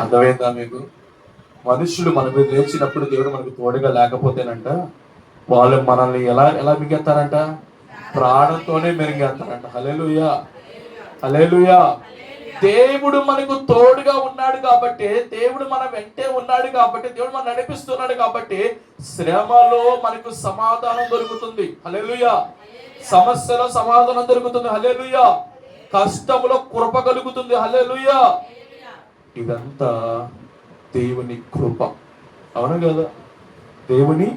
అర్థమైందా మీకు? మనుషులు మన మీద లేచినప్పుడు దేవుడు మనకు తోడుగా లేకపోతేనంట, వాళ్ళు మనల్ని ఎలా ఎలా మింగేస్తారంట? ప్రాణంతోనే మెరుగేస్తారంట. హల్లెలూయా, హల్లెలూయా. దేవుడు మనకు తోడుగా ఉన్నాడు కాబట్టి, దేవుడు మన వెంటే ఉన్నాడు కాబట్టి, దేవుడు మనం నడిపిస్తున్నాడు కాబట్టి శ్రమలో మనకు సమాధానం దొరుకుతుంది. హల్లెలూయా. సమస్యలో సమాధానం దొరుకుతుంది. హల్లెలూయా. కష్టములో కృప కలుగుతుంది. హల్లెలూయా. ఇదంతా దేవుని కృప. అవును కదా? దేవుని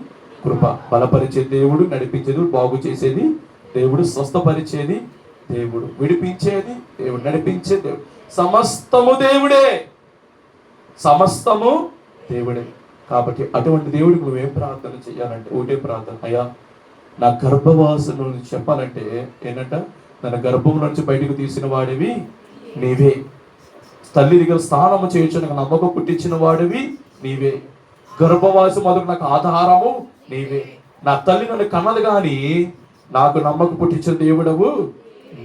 కృప. బలపరిచే దేవుడు, నడిపించేది, బాగు చేసేది దేవుడు, స్వస్థపరిచేది దేవుడు, విడిపించేది దేవుడు, నడిపించే దేవుడు. సమస్తము దేవుడే, సమస్తము దేవుడే. కాబట్టి అటువంటి దేవుడికి నువ్వేం ప్రార్థన చేయాలంటే ఒకటే ప్రార్థన, అయ్యా నా గర్భవాసన నుంచి చెప్పాలంటే ఏంటంట, తన గర్భం నుంచి బయటకు తీసిన వాడివి నీవే, తల్లి దగ్గర స్నానము చేయొచ్చు నాకు నమ్మకం పుట్టించిన వాడివి నీవే, గర్భవాసి మొదలు నాకు ఆధారము నీవే, నా తల్లి నన్ను కన్నది కానీ నాకు నమ్మకం పుట్టించిన దేవుడవు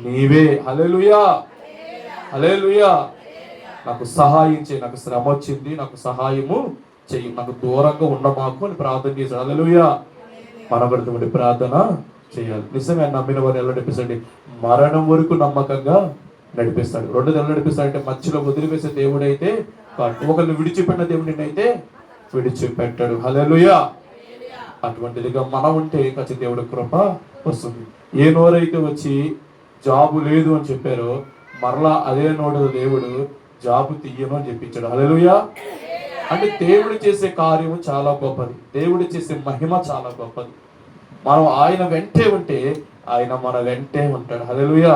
నీవే. హల్లెలూయా, హల్లెలూయా. నాకు సహాయం చేయి, నాకు శ్రమ వచ్చింది, నాకు సహాయము చెయ్యి, నాకు దూరంగా ఉండమాకు అని ప్రార్థన చేశాడు. హల్లెలూయా. మనబడుతుంది ప్రార్థన చేయాలి. నిజంగా నమ్మిన వారిని ఎలా నడిపిస్తాడు? మరణం వరకు నమ్మకంగా నడిపిస్తాడు. 2 నెలలు నడిపిస్తాడంటే మధ్యలో వదిలివేసే దేవుడైతే కాదు. ఒకరిని విడిచిపెట్టిన దేవుడిని అయితే విడిచిపెట్టాడు. హల్లెలూయా. అటువంటిదిగా మనం ఉంటే ఖచ్చితంగా దేవుడి కృప వస్తుంది. ఏ నోరైతే వచ్చి జాబు లేదు అని చెప్పారో మరలా అదే నోడు దేవుడు జాబు తీయను అని చెప్పించాడు. హల్లెలూయా. అంటే దేవుడు చేసే కార్యము చాలా గొప్పది, దేవుడు చేసే మహిమ చాలా గొప్పది. మనం ఆయన వెంటే ఉంటే ఆయన మన వెంటే ఉంటాడు. హల్లెలూయా.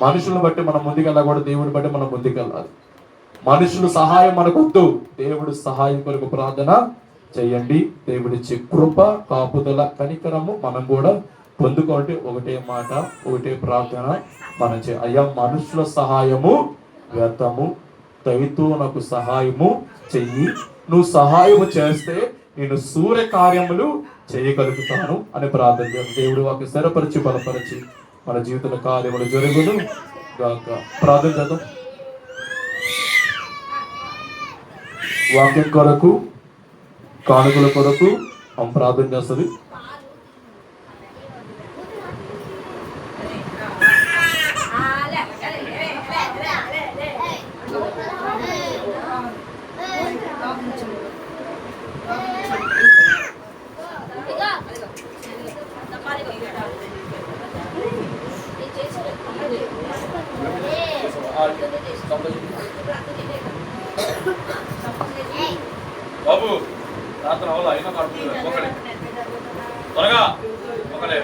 మనుషులను బట్టి మనం ముందుకెళ్ళకూడదు, దేవుడిని బట్టి మనం ముందుకెళ్ళాలి. మనుషుల సహాయం మనకొద్దు, దేవుడి సహాయం కొరకు ప్రార్థన చేయండి. దేవుడిచ్చే కృప, కాపుదల, కనికరము మనం కూడా పొందుకోండి. ఒకటే మాట, ఒకటే ప్రార్థన మనం అయ్యా మనుషుల సహాయము వ్యర్థము, దయతో నాకు సహాయము చెయ్యి, నువ్వు సహాయము చేస్తే నేను సూర్య కార్యములు చేయగలుగుతాను అని ప్రార్థన చేయాలి. దేవుడు వాకి స్థిరపరిచి బలపరిచి మన జీవితంలో కార్యములు జరుగును గాక. ప్రార్థన చేద్దాం. వాక్యం కొరకు, కానుకల కొరకు ప్రార్థన చేస్తుంది. బాబు రాత్రి అవలా అయినా ఒకడే త్వరగా ఒకడే.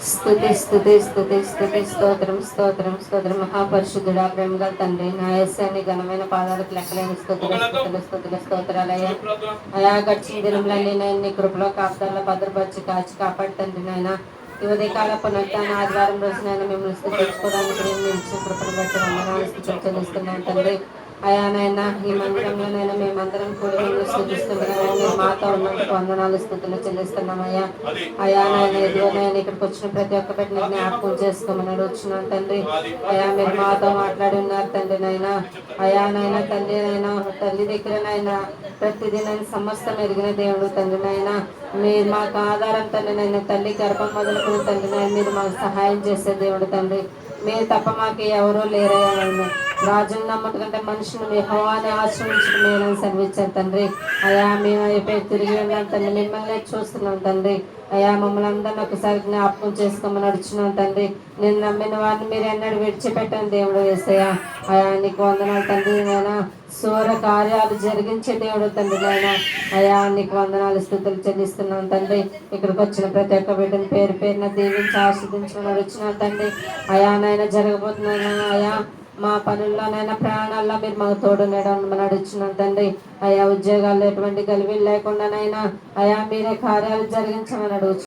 స్తుతి స్తుతి స్తుతి స్తుతి స్తోత్రం స్తోత్రం స్తోత్రం. మహాపరిశుద్ధుడా, ప్రేమ గల తండ్రి, నా యేసయ్య ఘనమైన పాదాలకు లెక్కలేని స్తుతులు స్తుతులు స్తుతులు స్తోత్రాలయ్యా. అయా గడిచిన దినంలన్నీ నేను నీ కృపలో కాపుదల్లో భద్రపరిచి కాచి కాపాడు తండ్రి. నాయన ఈ ఉదయకాల పునరుత్థాన ఆదివారం రోజు నేను మిమ్మల్ని స్తుతించుకోవడానికి నేను ఇచ్చిన కృపను బట్టి వందనాలు స్తుతులు చెల్లిస్తున్నాను తండ్రి. అయా నాయనా ఈ మందిరంలోనైనా మేమందరం కూడా మిమ్మల్ని స్తుతిస్తుండగా మీరు మాతో ఉన్నందుకు వందనాలు స్తుతులు చెల్లిస్తున్నామయ్యా. అయా నాయన ఇదిగో నేను ఇక్కడికి వచ్చిన ప్రతి ఒక్క బిడ్డని జ్ఞాపకం చేసుకోమని అడుగుతున్నాను తండ్రి. అయా మీరు మాతో మాట్లాడి ఉన్నారు తండ్రి. నైనా అయా నాయన తండ్రి, నైనా తల్లి దగ్గర నైనా ప్రతిదీ నేను సమస్తం ఎరిగిన దేవుడు తండ్రి. నైనా మీరు మాకు ఆధారం తండ్రి. నైనా తల్లి గర్భం మొదలుకుని తండ్రి నైనా మీరు మాకు సహాయం చేసే దేవుడు తండ్రి. మీరు తప్ప మాకు ఎవరూ లేరయ్యా. రాజును నమ్మకంటే మనుషులు యెహోవాని ఆశ్రయించడం మేలని సెలవిచ్చారు తండ్రి. అయా మేము అయిపోయి తిరిగి వెళ్ళాం తండ్రి, మిమ్మల్ని చూస్తున్నాం తండ్రి. అయా మమ్మల్ని అందరినీ ఒకసారి జ్ఞాపకం చేసుకోమని నడుచున్నాం తండ్రి. నేను నమ్మిన వారిని మీరు ఎన్నడూ విడిచిపెట్టాను దేవుడు యేసయ్యా. అయా నీకు వందనాలు తండ్రి. నాయనా సూర్య కార్యాలు జరిగించే దేవుడు తండ్రి. నాయనా అయా నీకు వందనాలు స్తుతులు చెల్లిస్తున్నాను తండ్రి. ఇక్కడికి వచ్చిన ప్రతి ఒక్క బిడ్డని పేరు పేరున దీవించి ఆస్వాదించమని నడుచున్నాను తండ్రి. అయా నాయన జరగబోతున్నాను అయా మా పనుల్లోనైనా ప్రాణాల్లో మీరు మాకు తోడు నేడమని అడుగుతున్నాను తండ్రి. అయా ఉద్యోగాల్లో ఎటువంటి గలిబిలు లేకుండానైనా అయా మీరే కార్యాలు జరిగించమని అడుగుతున్నాను.